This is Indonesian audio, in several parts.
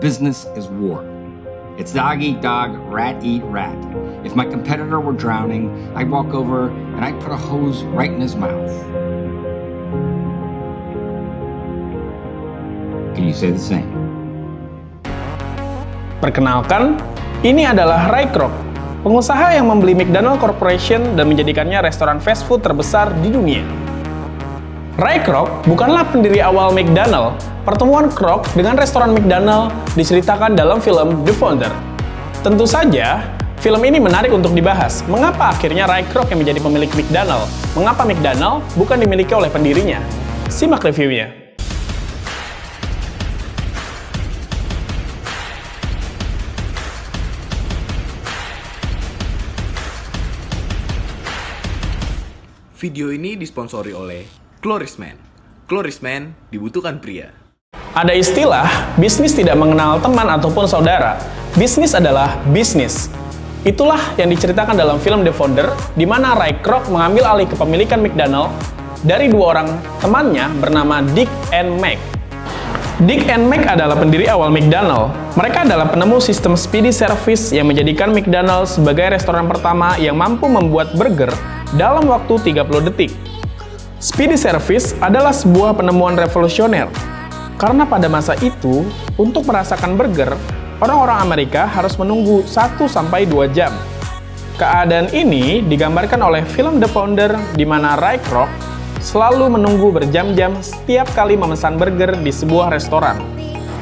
Business is war. It's dog eat dog, rat eat rat. If my competitor were drowning, I'd walk over and I'd put a hose right in his mouth. Can you say the same? Perkenalkan, ini adalah Ray Kroc, pengusaha yang membeli McDonald Corporation dan menjadikannya restoran fast food terbesar di dunia. Ray Kroc bukanlah pendiri awal McDonald. Pertemuan Kroc dengan restoran McDonald diceritakan dalam film The Founder. Tentu saja, film ini menarik untuk dibahas. Mengapa akhirnya Ray Kroc yang menjadi pemilik McDonald? Mengapa McDonald bukan dimiliki oleh pendirinya? Simak reviewnya. Video ini disponsori oleh Clorisman. Clorisman dibutuhkan pria. Ada istilah, bisnis tidak mengenal teman ataupun saudara. Bisnis adalah bisnis. Itulah yang diceritakan dalam film The Founder, di mana Ray Kroc mengambil alih kepemilikan McDonald dari dua orang temannya bernama Dick and Mac. Dick and Mac adalah pendiri awal McDonald. Mereka adalah penemu sistem speedy service yang menjadikan McDonald sebagai restoran pertama yang mampu membuat burger dalam waktu 30 detik. Speedy service adalah sebuah penemuan revolusioner. Karena pada masa itu, untuk merasakan burger, orang-orang Amerika harus menunggu 1-2 jam. Keadaan ini digambarkan oleh film The Founder, di mana Ray Kroc selalu menunggu berjam-jam setiap kali memesan burger di sebuah restoran.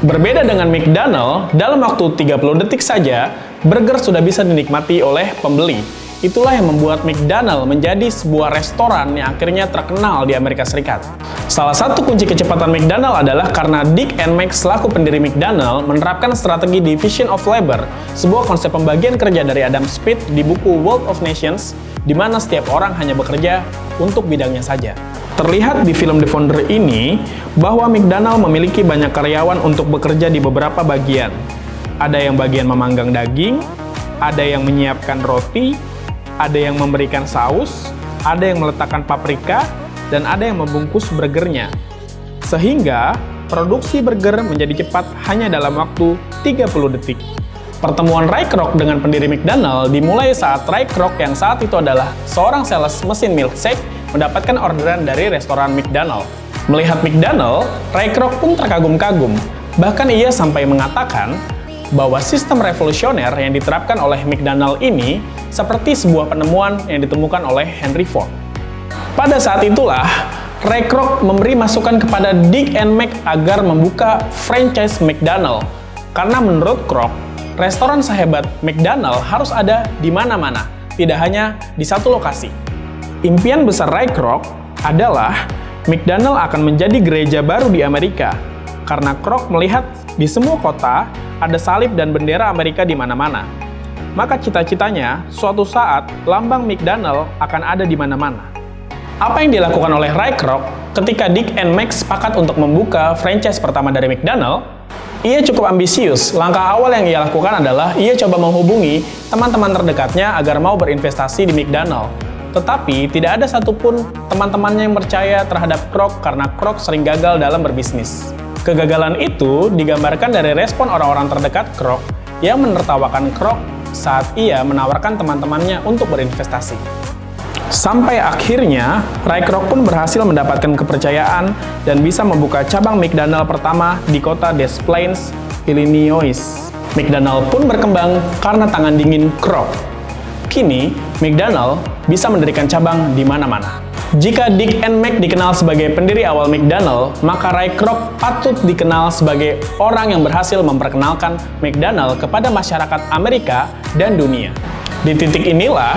Berbeda dengan McDonald, dalam waktu 30 detik saja, burger sudah bisa dinikmati oleh pembeli. Itulah yang membuat McDonald menjadi sebuah restoran yang akhirnya terkenal di Amerika Serikat. Salah satu kunci kecepatan McDonald adalah karena Dick and Mac selaku pendiri McDonald menerapkan strategi division of labor, sebuah konsep pembagian kerja dari Adam Smith di buku Wealth of Nations, di mana setiap orang hanya bekerja untuk bidangnya saja. Terlihat di film The Founder ini bahwa McDonald memiliki banyak karyawan untuk bekerja di beberapa bagian. Ada yang bagian memanggang daging, ada yang menyiapkan roti, ada yang memberikan saus, ada yang meletakkan paprika, dan ada yang membungkus burgernya. Sehingga, produksi burger menjadi cepat hanya dalam waktu 30 detik. Pertemuan Ray Kroc dengan pendiri McDonald dimulai saat Ray Kroc yang saat itu adalah seorang sales mesin milkshake mendapatkan orderan dari restoran McDonald. Melihat McDonald, Ray Kroc pun terkagum-kagum. Bahkan ia sampai mengatakan bahwa sistem revolusioner yang diterapkan oleh McDonald ini seperti sebuah penemuan yang ditemukan oleh Henry Ford. Pada saat itulah, Ray Kroc memberi masukan kepada Dick and Mac agar membuka franchise McDonald. Karena menurut Kroc, restoran sehebat McDonald harus ada di mana-mana, tidak hanya di satu lokasi. Impian besar Ray Kroc adalah McDonald akan menjadi gereja baru di Amerika, karena Kroc melihat di semua kota ada salib dan bendera Amerika di mana-mana. Maka cita-citanya, suatu saat lambang McDonald akan ada di mana-mana. Apa yang dilakukan oleh Ray Kroc ketika Dick and Mac sepakat untuk membuka franchise pertama dari McDonald? Ia cukup ambisius. Langkah awal yang ia lakukan adalah ia coba menghubungi teman-teman terdekatnya agar mau berinvestasi di McDonald. Tetapi tidak ada satupun teman-temannya yang percaya terhadap Kroc karena Kroc sering gagal dalam berbisnis. Kegagalan itu digambarkan dari respon orang-orang terdekat Kroc yang menertawakan Kroc saat ia menawarkan teman-temannya untuk berinvestasi. Sampai akhirnya, Ray Kroc pun berhasil mendapatkan kepercayaan dan bisa membuka cabang McDonald pertama di kota Des Plaines, Illinois. McDonald pun berkembang karena tangan dingin Kroc. Kini, McDonald bisa mendirikan cabang di mana-mana. Jika Dick and Mac dikenal sebagai pendiri awal McDonald, maka Ray Kroc patut dikenal sebagai orang yang berhasil memperkenalkan McDonald kepada masyarakat Amerika dan dunia. Di titik inilah,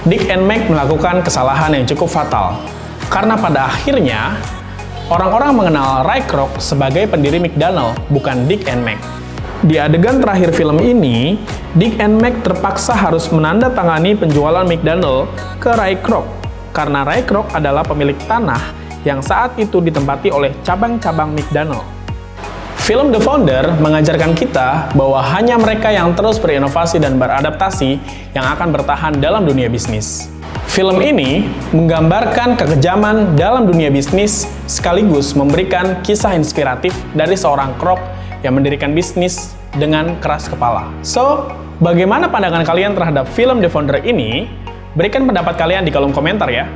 Dick and Mac melakukan kesalahan yang cukup fatal. Karena pada akhirnya, orang-orang mengenal Ray Kroc sebagai pendiri McDonald, bukan Dick and Mac. Di adegan terakhir film ini, Dick and Mac terpaksa harus menandatangani penjualan McDonald ke Ray Kroc, karena Ray Kroc adalah pemilik tanah yang saat itu ditempati oleh cabang-cabang McDonald. Film The Founder mengajarkan kita bahwa hanya mereka yang terus berinovasi dan beradaptasi yang akan bertahan dalam dunia bisnis. Film ini menggambarkan kekejaman dalam dunia bisnis sekaligus memberikan kisah inspiratif dari seorang Kroc yang mendirikan bisnis dengan keras kepala. So, bagaimana pandangan kalian terhadap film The Founder ini? Berikan pendapat kalian di kolom komentar ya.